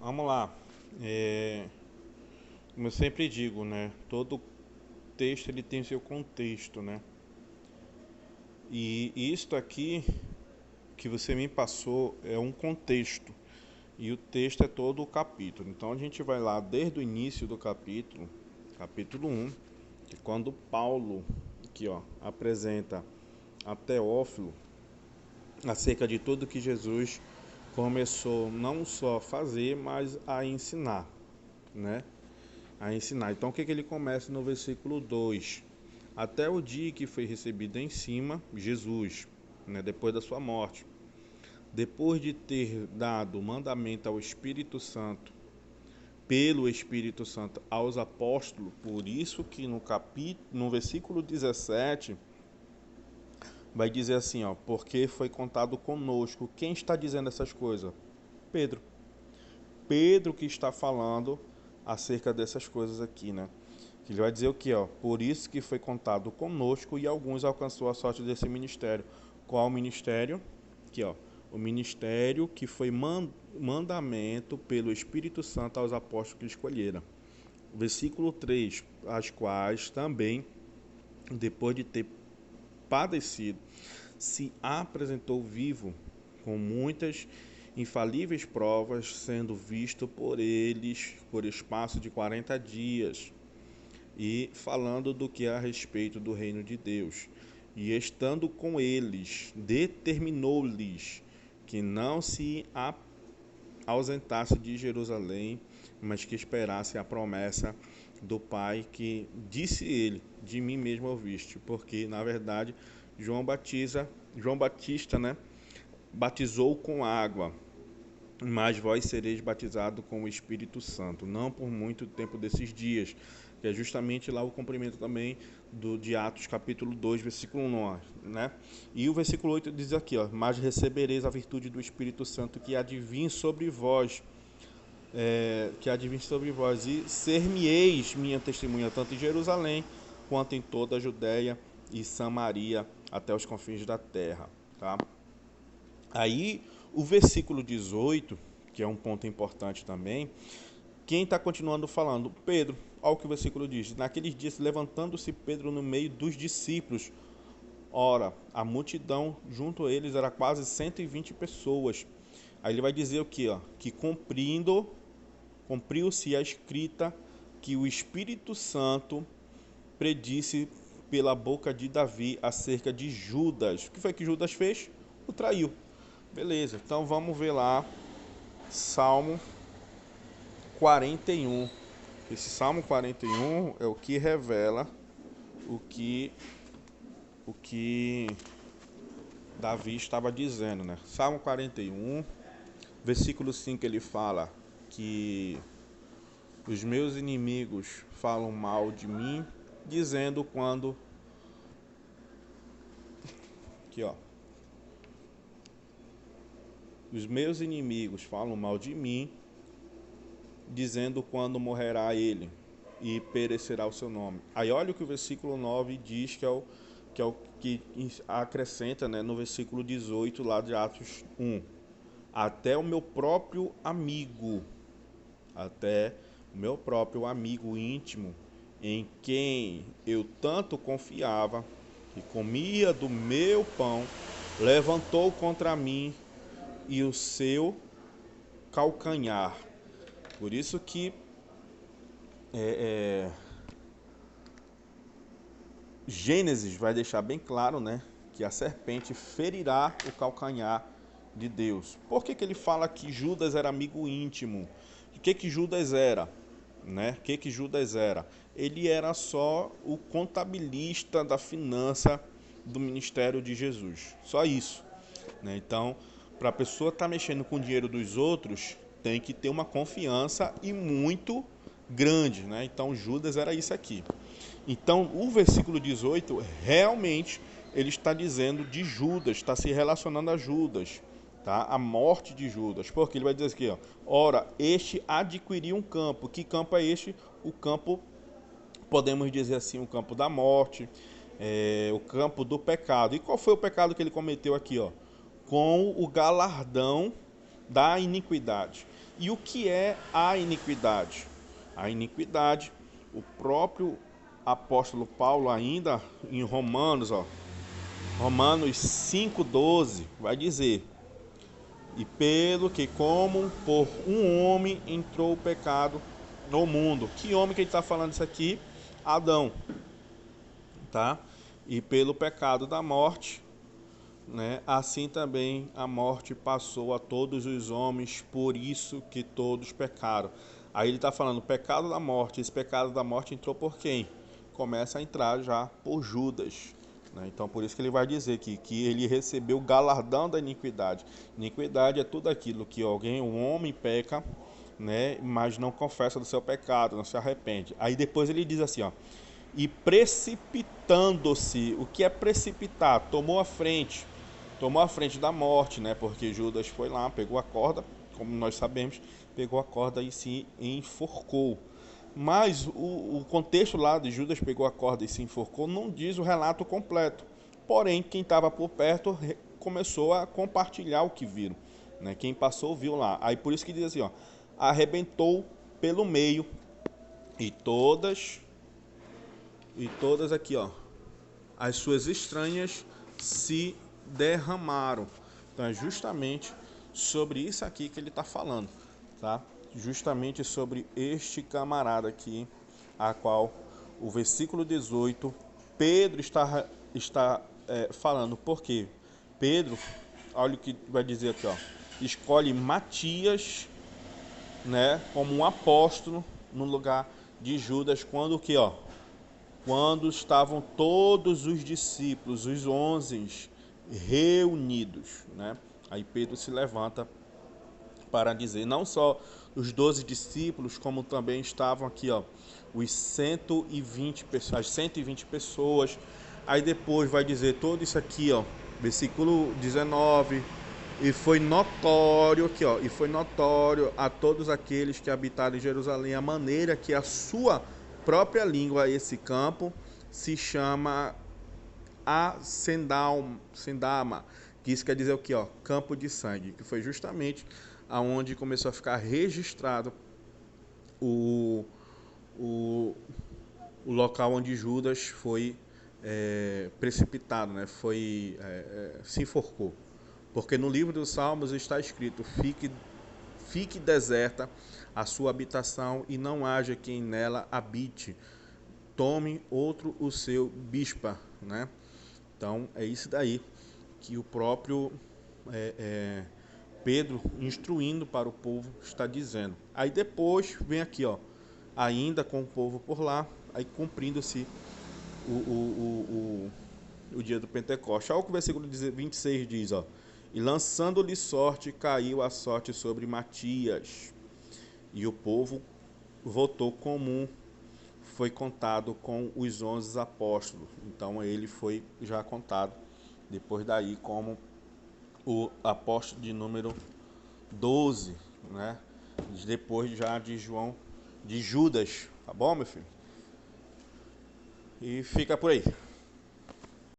Vamos lá. Como eu sempre digo, né? Todo texto ele tem seu contexto, né? E isto aqui que você me passou é um contexto. E o texto é todo o capítulo. Então a gente vai lá desde o início do capítulo, capítulo 1, que quando Paulo aqui, ó, apresenta a Teófilo acerca de tudo que Jesus começou não só a fazer, mas a ensinar, né? A ensinar. Então o que ele começa no versículo 2? Até o dia que foi recebido em cima, Jesus, né, depois da sua morte, depois de ter dado mandamento ao Espírito Santo, pelo Espírito Santo aos apóstolos, por isso que no versículo 17, vai dizer assim, ó, porque foi contado conosco. Quem está dizendo essas coisas? Pedro. Pedro que está falando acerca dessas coisas aqui, né? Ele vai dizer o que, ó? Por isso que foi contado conosco e alguns alcançou a sorte desse ministério. Qual ministério? Aqui, ó. O ministério que foi mandamento pelo Espírito Santo aos apóstolos que escolheram. Versículo 3, as quais também, depois de ter padecido, se apresentou vivo com muitas infalíveis provas, sendo visto por eles por espaço de 40 dias, e falando do que a respeito do reino de Deus. E estando com eles, determinou-lhes que não se ausentasse de Jerusalém, mas que esperasse a promessa do Pai, que disse ele, de mim mesmo ouviste, porque na verdade João Batista, né, batizou com água, mas vós sereis batizados com o Espírito Santo, não por muito tempo desses dias, que é justamente lá o cumprimento também de Atos capítulo 2, versículo 9, né? E o versículo 8 diz aqui, ó, mas recebereis a virtude do Espírito Santo que advém sobre vós, e ser-me-eis minha testemunha tanto em Jerusalém, quanto em toda a Judéia e Samaria, até os confins da terra, tá? Aí, o versículo 18, que é um ponto importante também, quem está continuando falando? Pedro. Olha o que o versículo diz. Naqueles dias, levantando-se Pedro no meio dos discípulos. Ora, a multidão junto a eles era quase 120 pessoas. Aí ele vai dizer o que? Que cumpriu-se a escrita que o Espírito Santo predisse pela boca de Davi acerca de Judas. O que foi que Judas fez? O traiu. Beleza, então vamos ver lá Salmo 41. Esse Salmo 41 é o que revela o que Davi estava dizendo, né? Salmo 41, versículo 5, ele fala que os meus inimigos falam mal de mim, dizendo quando aqui, ó. Os meus inimigos falam mal de mim, dizendo quando morrerá ele e perecerá o seu nome. Aí olha o que o versículo 9 diz, que acrescenta, né, no versículo 18 lá de Atos 1. Até o meu próprio amigo íntimo, em quem eu tanto confiava, que comia do meu pão, levantou contra mim e o seu calcanhar. Por isso que Gênesis vai deixar bem claro, né, que a serpente ferirá o calcanhar de Deus. Por que ele fala que Judas era amigo íntimo? O que Judas era? Né? O que Judas era? Ele era só o contabilista da finança do ministério de Jesus. Só isso. Né? Então, para a pessoa estar mexendo com o dinheiro dos outros, tem que ter uma confiança e muito grande. Né? Então, Judas era isso aqui. Então, o versículo 18, realmente, ele está dizendo de Judas, está se relacionando a Judas, tá? A morte de Judas. Porque ele vai dizer aqui, ó, ora, este adquiriu um campo. Que campo é este? O campo, podemos dizer assim, o campo da morte, o campo do pecado. E qual foi o pecado que ele cometeu aqui, ó? Com o galardão da iniquidade. E o que é a iniquidade? A iniquidade, o próprio apóstolo Paulo, ainda em Romanos, Romanos 5,12, vai dizer: e pelo que, como por um homem entrou o pecado no mundo. Que homem que ele está falando isso aqui? Adão, tá? E pelo pecado da morte, né? Assim também a morte passou a todos os homens, por isso que todos pecaram. Aí ele está falando pecado da morte. Esse pecado da morte entrou por quem? Começa a entrar já por Judas, né? Então por isso que ele vai dizer que ele recebeu o galardão da iniquidade. Iniquidade é tudo aquilo que alguém, um homem peca, né? Mas não confessa do seu pecado, não se arrepende. Aí depois ele diz assim, ó: e precipitando-se. O que é precipitar? Tomou a frente da morte, né? Porque Judas foi lá, pegou a corda, como nós sabemos, pegou a corda e se enforcou. Mas o contexto lá de Judas pegou a corda e se enforcou não diz o relato completo. Porém, quem estava por perto começou a compartilhar o que viram, né? Quem passou viu lá. Aí por isso que diz assim, ó: arrebentou pelo meio e todas aqui, ó, as suas estranhas se derramaram. Então é justamente sobre isso aqui que ele está falando, tá? Justamente sobre este camarada aqui, a qual o versículo 18, Pedro está falando. Por quê? Pedro, olha o que vai dizer aqui, ó: escolhe Matias, né, como um apóstolo no lugar de Judas, quando que, ó, quando estavam todos os discípulos, os 11, reunidos, né? Aí Pedro se levanta para dizer, não só os 12 discípulos, como também estavam aqui, ó, os 120 pessoas, as 120 pessoas. Aí depois vai dizer tudo isso aqui, ó, versículo 19, e foi notório aqui, ó, e foi notório a todos aqueles que habitaram em Jerusalém a maneira que a sua própria língua, esse campo, se chama Sendama, que isso quer dizer o que, ó? Campo de sangue, que foi justamente aonde começou a ficar registrado o, o, o local onde Judas foi precipitado, né? Se enforcou. Porque no livro dos Salmos está escrito: fique deserta a sua habitação e não haja quem nela habite. Tome outro o seu bispa, né? Então é isso daí que o próprio Pedro, instruindo para o povo, está dizendo. Aí depois vem aqui, ó, ainda com o povo por lá, aí cumprindo-se o dia do Pentecostes. Olha o que o versículo 26 diz, ó: e lançando-lhe sorte, caiu a sorte sobre Matias, e o povo votou comum, foi contado com os 11 apóstolos. Então ele foi já contado depois daí como o apóstolo de número 12, né? Depois já de João, de Judas, tá bom, meu filho? E fica por aí.